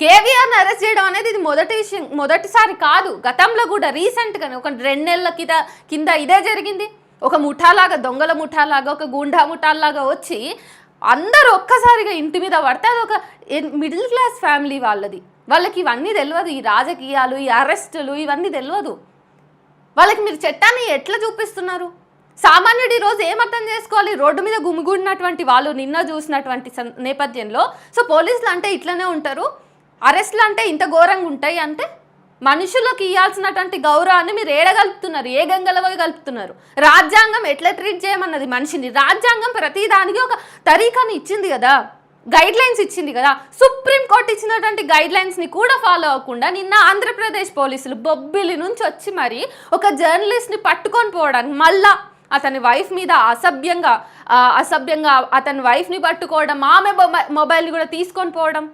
కేవీఆర్ని arrest చేయడం అనేది ఇది మొదటిసారి కాదు. గతంలో కూడా రీసెంట్గానే ఒక 2 నెలల కింద ఇదే జరిగింది. ఒక ముఠాలాగా, దొంగల ముఠాలాగా, ఒక గూండా ముఠాలాగా వచ్చి అందరూ ఒక్కసారిగా ఇంటి మీద పడితే అది ఒక మిడిల్ క్లాస్ ఫ్యామిలీ వాళ్ళకి ఇవన్నీ తెలియదు. ఈ రాజకీయాలు, ఈ అరెస్టులు ఇవన్నీ తెలియదు వాళ్ళకి. మీరు చట్టాన్ని ఎట్లా చూపిస్తున్నారు? సామాన్యుడు ఈరోజు ఏమర్థం చేసుకోవాలి? రోడ్డు మీద గుమిగూడినటువంటి వాళ్ళు నిన్న చూసినటువంటి నేపథ్యంలో సో పోలీసులు అంటే ఇట్లనే ఉంటారు, అరెస్టులు అంటే ఇంత ఘోరంగా ఉంటాయి అంటే మనుషులకు ఇవ్వాల్సినటువంటి గౌరవాన్ని మీరు ఏడగలుపుతున్నారు, ఏ గంగలో కలుపుతున్నారు? రాజ్యాంగం ఎట్లా ట్రీట్ చేయమన్నది మనిషిని? రాజ్యాంగం ప్రతిదానికి ఒక తరీకాని ఇచ్చింది కదా, గైడ్ లైన్స్ ఇచ్చింది కదా. సుప్రీంకోర్టు ఇచ్చినటువంటి గైడ్ లైన్స్ని కూడా ఫాలో అవ్వకుండా నిన్న ఆంధ్రప్రదేశ్ పోలీసులు బొబ్బిలి నుంచి వచ్చి మరి ఒక జర్నలిస్ట్ని పట్టుకొని పోవడానికి, మళ్ళా అతని వైఫ్ మీద అసభ్యంగా అతని వైఫ్ని పట్టుకోవడం, ఆమె మొబైల్ని కూడా తీసుకొని పోవడం,